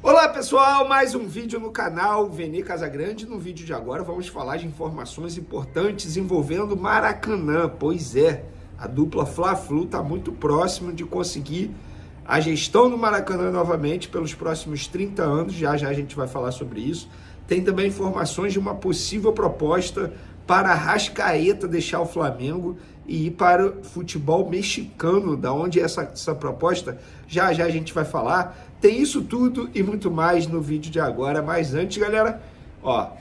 Olá pessoal, mais um vídeo no canal Vene Casagrande. No vídeo de agora vamos falar de informações importantes envolvendo Maracanã. Pois é, a dupla Fla-Flu está muito próximo de conseguir a gestão do Maracanã novamente pelos próximos 30 anos. Já a gente vai falar sobre isso. Tem também informações de uma possível proposta para Arrascaeta deixar o Flamengo e ir para o futebol mexicano. Da onde é essa proposta? Já a gente vai falar. Tem isso tudo e muito mais no vídeo de agora. Mas antes, galera,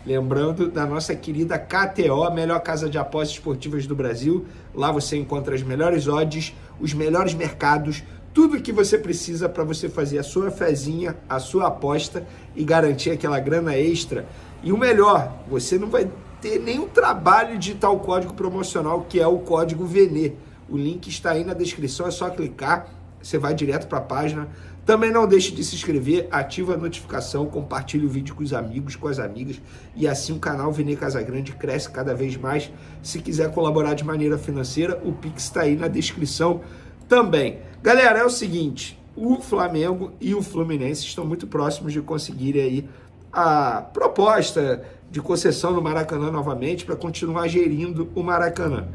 lembrando da nossa querida KTO, a melhor casa de apostas esportivas do Brasil. Lá você encontra as melhores odds, os melhores mercados, tudo o que você precisa para você fazer a sua fezinha, a sua aposta e garantir aquela grana extra. E o melhor, você não vai ter nenhum trabalho de digitar o código promocional, que é o código VENE. O link está aí na descrição, é só clicar, você vai direto para a página. Também não deixe de se inscrever, ativa a notificação, compartilhe o vídeo com os amigos, com as amigas, e assim o canal Vene Casagrande cresce cada vez mais. Se quiser colaborar de maneira financeira, o Pix está aí na descrição também. Galera, é o seguinte, o Flamengo e o Fluminense estão muito próximos de conseguirem aí a proposta de concessão no Maracanã novamente para continuar gerindo o Maracanã.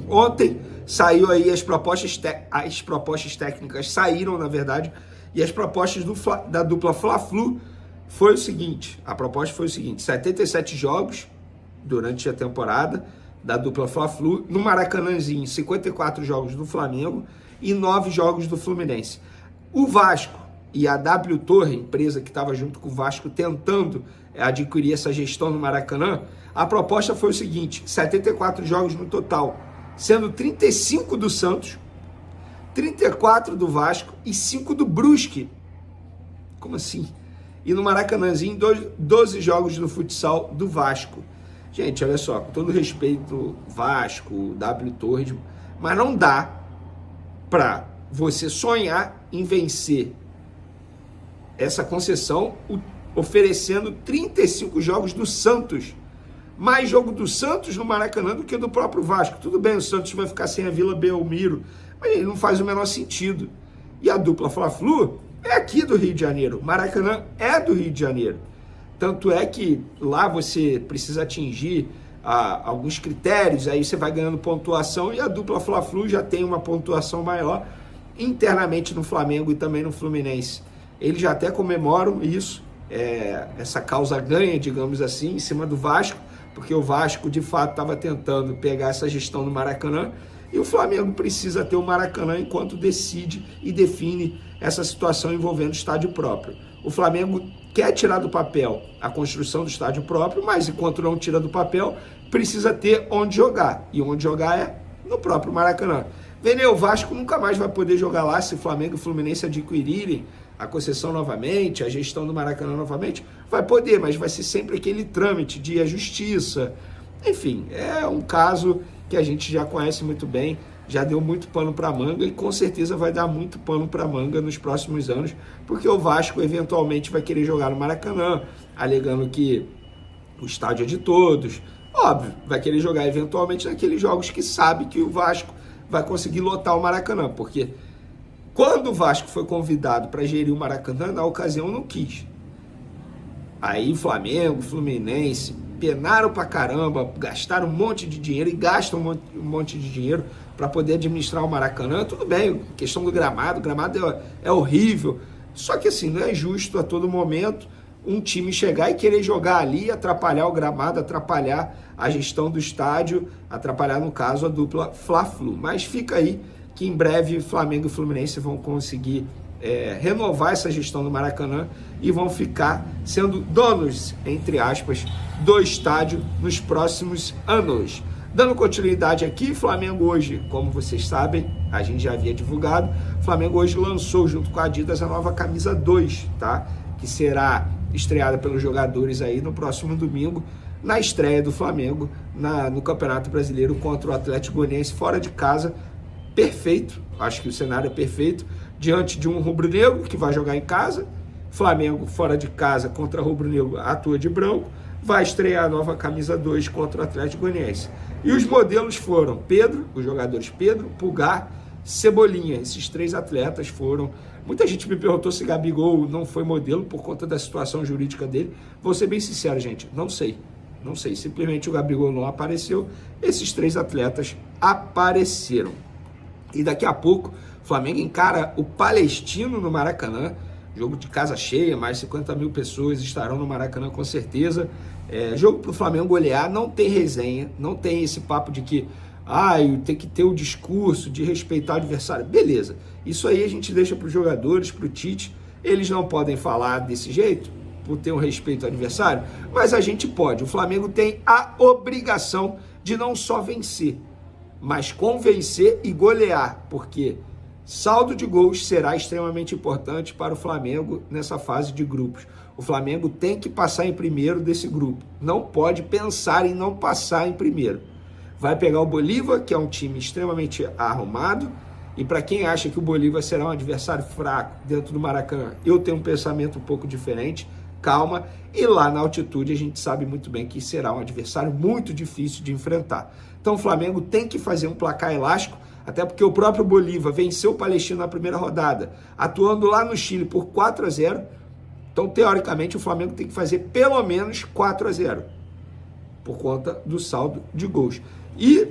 Ontem saiu aí as propostas técnicas saíram, na verdade, e as propostas da dupla Fla-Flu foi o seguinte, a proposta foi o seguinte: 77 jogos durante a temporada da dupla Fla-Flu, no Maracanãzinho 54 jogos do Flamengo e 9 jogos do Fluminense. O Vasco e a W Torre, empresa que estava junto com o Vasco tentando adquirir essa gestão no Maracanã, a proposta foi o seguinte: 74 jogos no total, sendo 35 do Santos, 34 do Vasco e 5 do Brusque. Como assim? E no Maracanãzinho, 12 jogos do futsal do Vasco. Gente, olha só, com todo respeito, Vasco, W Torres, mas não dá para você sonhar em vencer essa concessão oferecendo 35 jogos do Santos. Mais jogo do Santos no Maracanã do que do próprio Vasco. Tudo bem, o Santos vai ficar sem a Vila Belmiro, mas ele não faz o menor sentido. E a dupla Fla-Flu é aqui do Rio de Janeiro. O Maracanã é do Rio de Janeiro. Tanto é que lá você precisa atingir alguns critérios, aí você vai ganhando pontuação, e a dupla Fla-Flu já tem uma pontuação maior internamente no Flamengo e também no Fluminense. Eles já até comemoram isso, essa causa ganha, digamos assim, em cima do Vasco, porque o Vasco, de fato, estava tentando pegar essa gestão no Maracanã, e o Flamengo precisa ter o Maracanã enquanto decide e define essa situação envolvendo o estádio próprio. O Flamengo quer tirar do papel a construção do estádio próprio, mas enquanto não tira do papel, precisa ter onde jogar, e onde jogar é no próprio Maracanã. Vene, o Vasco nunca mais vai poder jogar lá se Flamengo e Fluminense adquirirem a concessão novamente, a gestão do Maracanã novamente, vai poder, mas vai ser sempre aquele trâmite de ir à justiça. Enfim, é um caso que a gente já conhece muito bem, já deu muito pano para manga e com certeza vai dar muito pano para manga nos próximos anos, porque o Vasco eventualmente vai querer jogar no Maracanã, alegando que o estádio é de todos. Óbvio, vai querer jogar eventualmente naqueles jogos que sabe que o Vasco vai conseguir lotar o Maracanã, porque quando o Vasco foi convidado para gerir o Maracanã, na ocasião não quis. Aí Flamengo, Fluminense, penaram pra caramba, gastaram um monte de dinheiro e gastam um monte de dinheiro para poder administrar o Maracanã. Tudo bem, questão do gramado, o gramado é horrível. Só que assim, não é justo a todo momento um time chegar e querer jogar ali, atrapalhar o gramado, atrapalhar a gestão do estádio, atrapalhar, no caso, a dupla Fla-Flu. Mas fica aí que em breve Flamengo e Fluminense vão conseguir renovar essa gestão do Maracanã e vão ficar sendo donos, entre aspas, do estádio nos próximos anos. Dando continuidade aqui, Flamengo hoje, como vocês sabem, a gente já havia divulgado, Flamengo hoje lançou junto com a Adidas a nova camisa 2, tá? Que será estreada pelos jogadores aí no próximo domingo, na estreia do Flamengo no Campeonato Brasileiro contra o Atlético Goianiense fora de casa. Perfeito, acho que o cenário é perfeito, diante de um rubro-negro que vai jogar em casa. Flamengo fora de casa contra rubro-negro atua de branco, vai estrear a nova camisa 2 contra o Atlético Goianiense. E os modelos foram Pedro, os jogadores Pedro, Pulgar Cebolinha. Esses 3 atletas foram... Muita gente me perguntou se Gabigol não foi modelo por conta da situação jurídica dele. Vou ser bem sincero, gente, não sei. Não sei, simplesmente o Gabigol não apareceu. Esses 3 atletas apareceram. E daqui a pouco, o Flamengo encara o Palestino no Maracanã. Jogo de casa cheia, mais 50 mil pessoas estarão no Maracanã com certeza. Jogo para o Flamengo golear, não tem resenha, não tem esse papo de que tem que ter o discurso de respeitar o adversário. Beleza, isso aí a gente deixa para os jogadores, para o Tite. Eles não podem falar desse jeito, por ter um respeito ao adversário, mas a gente pode. O Flamengo tem a obrigação de não só vencer, mas convencer e golear, porque saldo de gols será extremamente importante para o Flamengo nessa fase de grupos. O Flamengo tem que passar em primeiro desse grupo. Não pode pensar em não passar em primeiro. Vai pegar o Bolívar, que é um time extremamente arrumado, e para quem acha que o Bolívar será um adversário fraco dentro do Maracanã, eu tenho um pensamento um pouco diferente. Calma, e lá na altitude a gente sabe muito bem que será um adversário muito difícil de enfrentar. Então o Flamengo tem que fazer um placar elástico, até porque o próprio Bolívar venceu o Palestino na primeira rodada, atuando lá no Chile por 4-0. Então, teoricamente, o Flamengo tem que fazer pelo menos 4-0, por conta do saldo de gols. E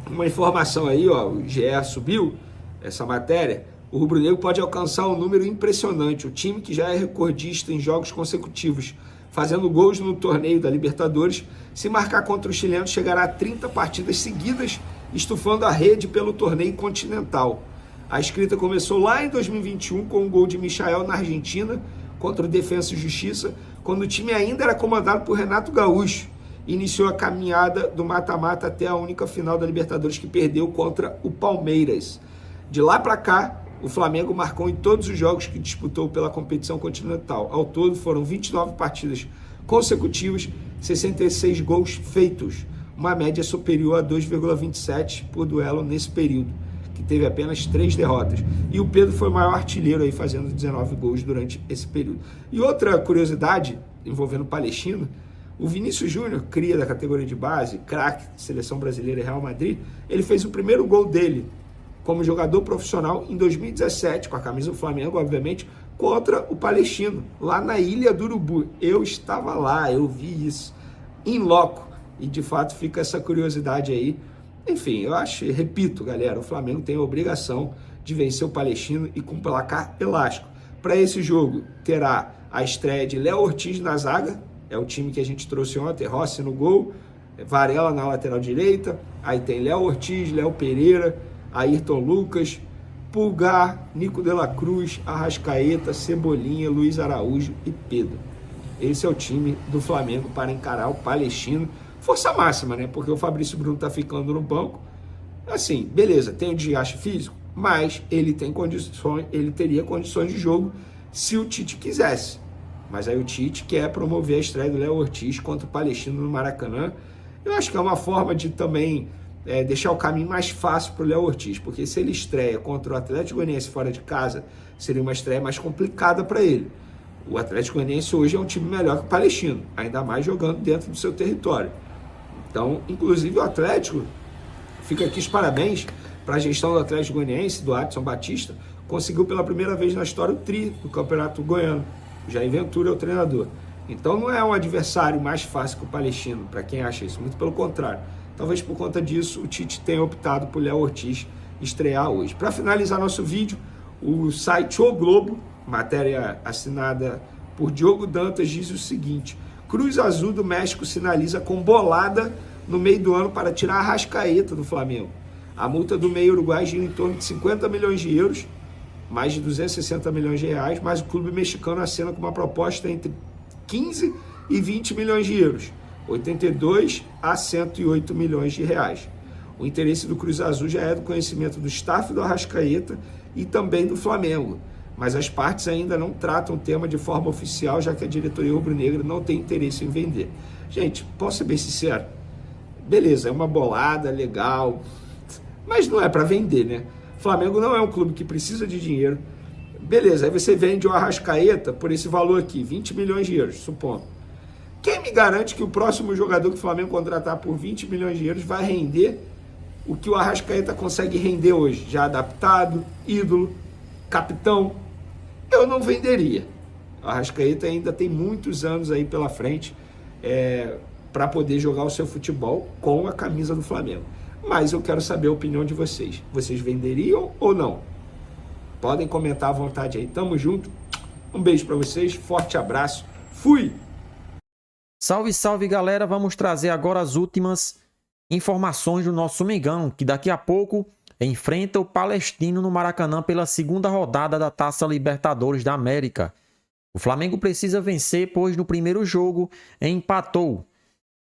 uma informação aí, o GE subiu essa matéria, o rubro-negro pode alcançar um número impressionante. O time que já é recordista em jogos consecutivos, fazendo gols no torneio da Libertadores, se marcar contra o chileno, chegará a 30 partidas seguidas, estufando a rede pelo torneio continental. A escrita começou lá em 2021 com um gol de Michael na Argentina, contra o Defensa e Justiça, quando o time ainda era comandado por Renato Gaúcho. Iniciou a caminhada do mata-mata até a única final da Libertadores que perdeu contra o Palmeiras. De lá para cá, o Flamengo marcou em todos os jogos que disputou pela competição continental. Ao todo foram 29 partidas consecutivas, 66 gols feitos, uma média superior a 2,27 por duelo nesse período, que teve apenas 3 derrotas. E o Pedro foi o maior artilheiro aí, fazendo 19 gols durante esse período. E outra curiosidade envolvendo o Palestino, o Vinícius Júnior, cria da categoria de base, craque, seleção brasileira e Real Madrid, ele fez o primeiro gol dele como jogador profissional em 2017, com a camisa do Flamengo, obviamente, contra o Palestino, lá na Ilha do Urubu. Eu estava lá, eu vi isso em loco, e de fato fica essa curiosidade aí. Enfim, eu acho, repito, galera, o Flamengo tem a obrigação de vencer o Palestino e com placar elástico. Para esse jogo, terá a estreia de Léo Ortiz na zaga, é o time que a gente trouxe ontem, Rossi no gol, Varela na lateral direita, aí tem Léo Ortiz, Léo Pereira, Ayrton Lucas, Pulgar, Nico de la Cruz, Arrascaeta, Cebolinha, Luiz Araújo e Pedro. Esse é o time do Flamengo para encarar o Palestino. Força máxima, né? Porque o Fabrício Bruno tá ficando no banco. Assim, beleza, tem o desgaste físico, mas ele tem condições, ele teria condições de jogo se o Tite quisesse. Mas aí o Tite quer promover a estreia do Léo Ortiz contra o Palestino no Maracanã. Eu acho que é uma forma de também deixar o caminho mais fácil para o Léo Ortiz, porque se ele estreia contra o Atlético Goianiense fora de casa, seria uma estreia mais complicada para ele. O Atlético Goianiense hoje é um time melhor que o Palestino, ainda mais jogando dentro do seu território. Então, inclusive o Atlético, fica aqui os parabéns para a gestão do Atlético Goianiense, do Adson Batista, conseguiu pela primeira vez na história o tri do Campeonato Goiano. O Jair Ventura é o treinador. Então não é um adversário mais fácil que o Palestino, para quem acha isso, muito pelo contrário. Talvez por conta disso o Tite tenha optado por Léo Ortiz estrear hoje. Para finalizar nosso vídeo, o site O Globo, matéria assinada por Diogo Dantas, diz o seguinte: Cruz Azul do México sinaliza com bolada no meio do ano para tirar a Arrascaeta do Flamengo. A multa do meio uruguai gira em torno de 50 milhões de euros, mais de 260 milhões de reais, mas o clube mexicano acena com uma proposta entre 15 e 20 milhões de euros, 82 a 108 milhões de reais. O interesse do Cruz Azul já é do conhecimento do staff do Arrascaeta e também do Flamengo, mas as partes ainda não tratam o tema de forma oficial, já que a diretoria rubro-negra não tem interesse em vender. Gente, posso ser bem sincero? Beleza, é uma bolada, legal, mas não é para vender, né? O Flamengo não é um clube que precisa de dinheiro. Beleza, aí você vende o Arrascaeta por esse valor aqui, 20 milhões de euros, supondo. Quem me garante que o próximo jogador que o Flamengo contratar por 20 milhões de euros vai render o que o Arrascaeta consegue render hoje, já adaptado, ídolo, capitão, eu não venderia. O Arrascaeta ainda tem muitos anos aí pela frente para poder jogar o seu futebol com a camisa do Flamengo. Mas eu quero saber a opinião de vocês. Vocês venderiam ou não? Podem comentar à vontade aí. Tamo junto. Um beijo para vocês. Forte abraço. Fui! Salve, salve, galera. Vamos trazer agora as últimas informações do nosso Mengão, que daqui a pouco enfrenta o Palestino no Maracanã pela segunda rodada da Taça Libertadores da América. O Flamengo precisa vencer, pois no primeiro jogo empatou.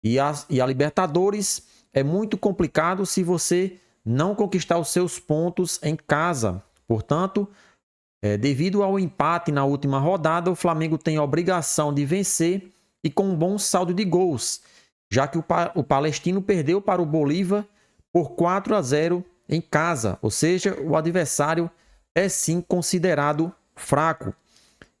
E a Libertadores é muito complicado se você não conquistar os seus pontos em casa. Portanto, devido ao empate na última rodada, o Flamengo tem a obrigação de vencer e com um bom saldo de gols, já que o Palestino perdeu para o Bolívar por 4-0 em casa, ou seja, o adversário é sim considerado fraco.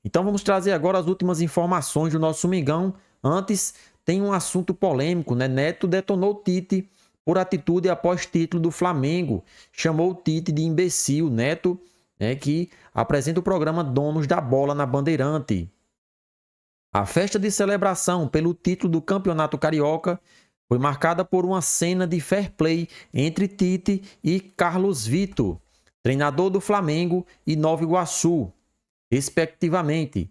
Então vamos trazer agora as últimas informações do nosso Mengão. Antes, tem um assunto polêmico, né? Neto detonou Tite por atitude após título do Flamengo. Chamou o Tite de imbecil. Neto, que apresenta o programa Donos da Bola na Bandeirante. A festa de celebração pelo título do Campeonato Carioca foi marcada por uma cena de fair play entre Tite e Carlos Vitor, treinador do Flamengo e Nova Iguaçu, respectivamente.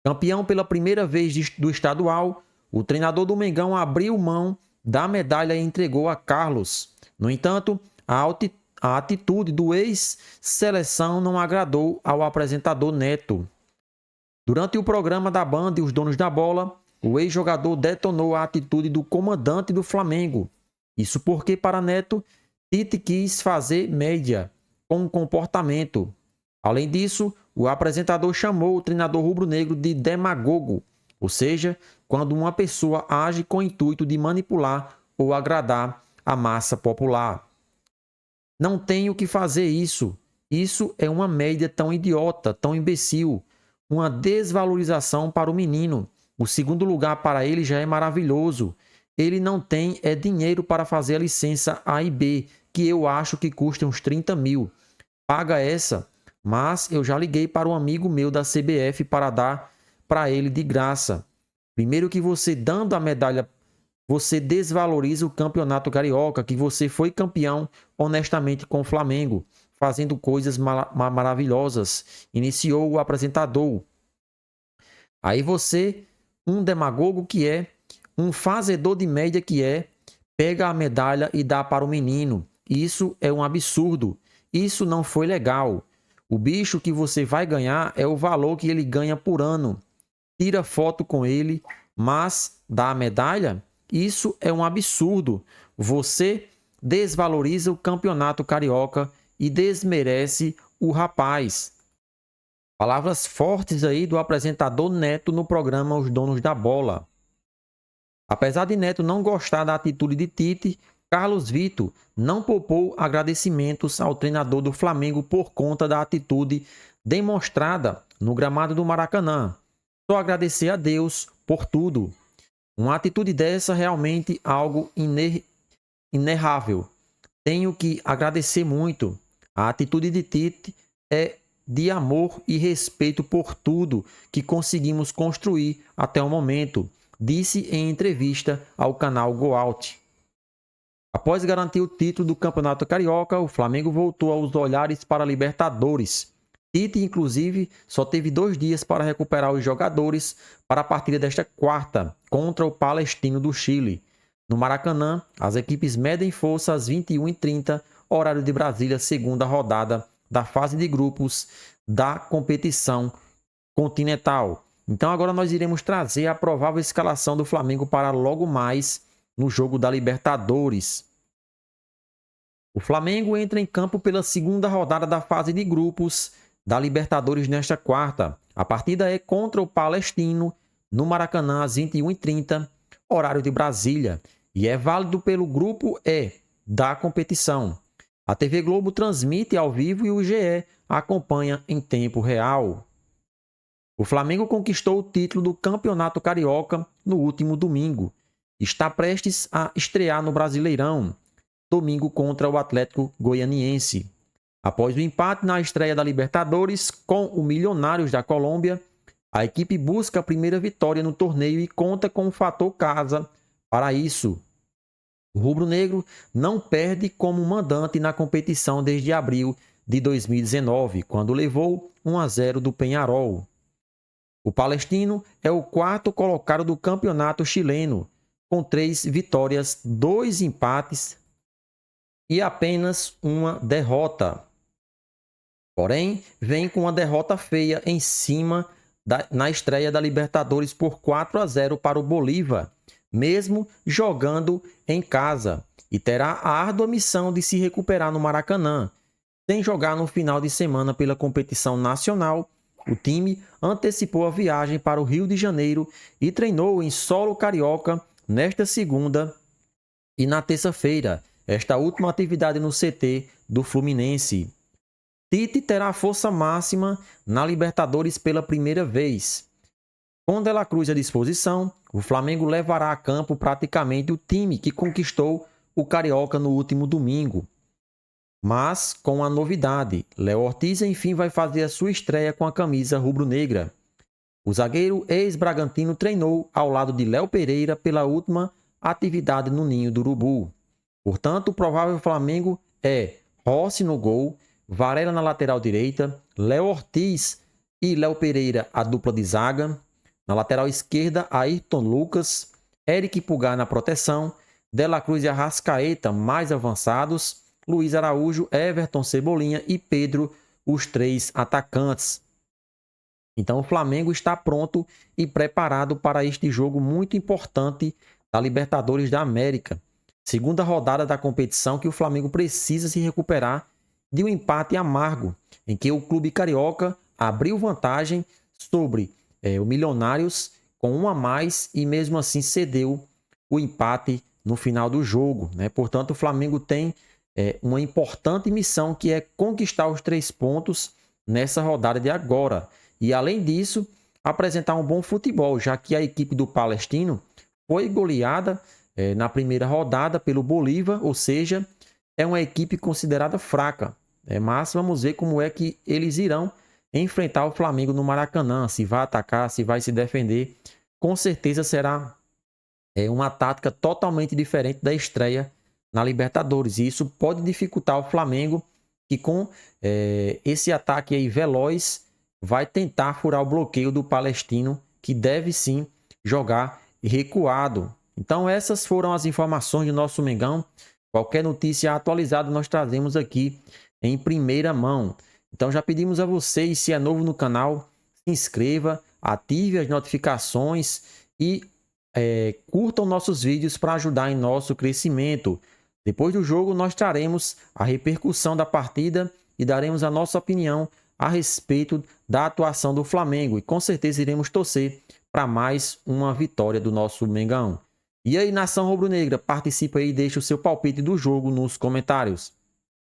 Campeão pela primeira vez do estadual, o treinador do Mengão abriu mão da medalha e entregou a Carlos. No entanto, a atitude do ex-seleção não agradou ao apresentador Neto. Durante o programa da Band e os Donos da Bola, o ex-jogador detonou a atitude do comandante do Flamengo. Isso porque, para Neto, Tite quis fazer média com o comportamento. Além disso, o apresentador chamou o treinador rubro-negro de demagogo, ou seja, quando uma pessoa age com o intuito de manipular ou agradar a massa popular. Não tenho que fazer isso. Isso é uma média tão idiota, tão imbecil. Uma desvalorização para o menino. O segundo lugar para ele já é maravilhoso. Ele não tem dinheiro para fazer a licença A e B, que eu acho que custa uns 30 mil. Paga essa, mas eu já liguei para um amigo meu da CBF para dar para ele de graça. Primeiro que você dando a medalha, você desvaloriza o Campeonato Carioca, que você foi campeão honestamente com o Flamengo, fazendo coisas maravilhosas. Iniciou o apresentador. Aí você, um demagogo que é, um fazedor de média que é, pega a medalha e dá para o menino. Isso é um absurdo. Isso não foi legal. O bicho que você vai ganhar é o valor que ele ganha por ano. Tira foto com ele, mas dá a medalha? Isso é um absurdo. Você desvaloriza o Campeonato Carioca e desmerece o rapaz. Palavras fortes aí do apresentador Neto no programa Os Donos da Bola. Apesar de Neto não gostar da atitude de Tite, Carlos Vitor não poupou agradecimentos ao treinador do Flamengo por conta da atitude demonstrada no gramado do Maracanã. Só agradecer a Deus por tudo. Uma atitude dessa realmente algo inerrável. Tenho que agradecer muito. A atitude de Tite é de amor e respeito por tudo que conseguimos construir até o momento, disse em entrevista ao canal Go Out. Após garantir o título do Campeonato Carioca, o Flamengo voltou aos olhares para a Libertadores. Tite, inclusive, só teve 2 dias para recuperar os jogadores para a partida desta quarta, contra o Palestino do Chile. No Maracanã, as equipes medem força às 21h30, horário de Brasília, segunda rodada da fase de grupos da competição continental. Então agora nós iremos trazer a provável escalação do Flamengo para logo mais no jogo da Libertadores. O Flamengo entra em campo pela segunda rodada da fase de grupos da Libertadores nesta quarta. A partida é contra o Palestino, no Maracanã, às 21h30, horário de Brasília, e é válido pelo grupo E da competição. A TV Globo transmite ao vivo e o GE acompanha em tempo real. O Flamengo conquistou o título do Campeonato Carioca no último domingo. Está prestes a estrear no Brasileirão. domingo contra o Atlético Goianiense. Após o empate na estreia da Libertadores com o Milionários da Colômbia, a equipe busca a primeira vitória no torneio e conta com o fator casa para isso. O rubro-negro não perde como mandante na competição desde abril de 2019, quando levou 1-0 do Peñarol. O Palestino é o quarto colocado do campeonato chileno, com 3 vitórias, 2 empates e apenas uma derrota. Porém, vem com uma derrota feia em cima na estreia da Libertadores por 4-0 para o Bolívar, mesmo jogando em casa, e terá a árdua missão de se recuperar no Maracanã. Sem jogar no final de semana pela competição nacional, o time antecipou a viagem para o Rio de Janeiro e treinou em solo carioca nesta segunda e na terça-feira, esta última atividade no CT do Fluminense. Tite terá força máxima na Libertadores pela primeira vez. Com De La Cruz à disposição, o Flamengo levará a campo praticamente o time que conquistou o Carioca no último domingo. Mas com a novidade, Léo Ortiz enfim vai fazer a sua estreia com a camisa rubro-negra. O zagueiro ex-Bragantino treinou ao lado de Léo Pereira pela última atividade no Ninho do Urubu. Portanto, o provável Flamengo é Rossi no gol, Varela na lateral direita, Léo Ortiz e Léo Pereira a dupla de zaga. Na lateral esquerda, Ayrton Lucas, Eric Pulgar na proteção, De La Cruz e Arrascaeta mais avançados, Luiz Araújo, Everton, Cebolinha e Pedro, os 3 atacantes. Então o Flamengo está pronto e preparado para este jogo muito importante da Libertadores da América. Segunda rodada da competição que o Flamengo precisa se recuperar de um empate amargo, em que o clube carioca abriu vantagem sobre o Milionários com 1 a mais e mesmo assim cedeu o empate no final do jogo, né? Portanto, o Flamengo tem uma importante missão, que é conquistar os 3 pontos nessa rodada de agora. E além disso, apresentar um bom futebol, já que a equipe do Palestino foi goleada na primeira rodada pelo Bolívar, ou seja, é uma equipe considerada fraca. Mas vamos ver como é que eles irão enfrentar o Flamengo no Maracanã, se vai atacar, se vai se defender. Com certeza será uma tática totalmente diferente da estreia na Libertadores. E isso pode dificultar o Flamengo, que com esse ataque aí veloz vai tentar furar o bloqueio do Palestino, que deve sim jogar recuado. Então essas foram as informações do nosso Mengão. Qualquer notícia atualizada nós trazemos aqui em primeira mão. Então já pedimos a vocês, se é novo no canal, se inscreva, ative as notificações e curtam nossos vídeos para ajudar em nosso crescimento. Depois do jogo nós traremos a repercussão da partida e daremos a nossa opinião a respeito da atuação do Flamengo. E com certeza iremos torcer para mais uma vitória do nosso Mengão. E aí, nação rubro-negra, participa aí e deixa o seu palpite do jogo nos comentários.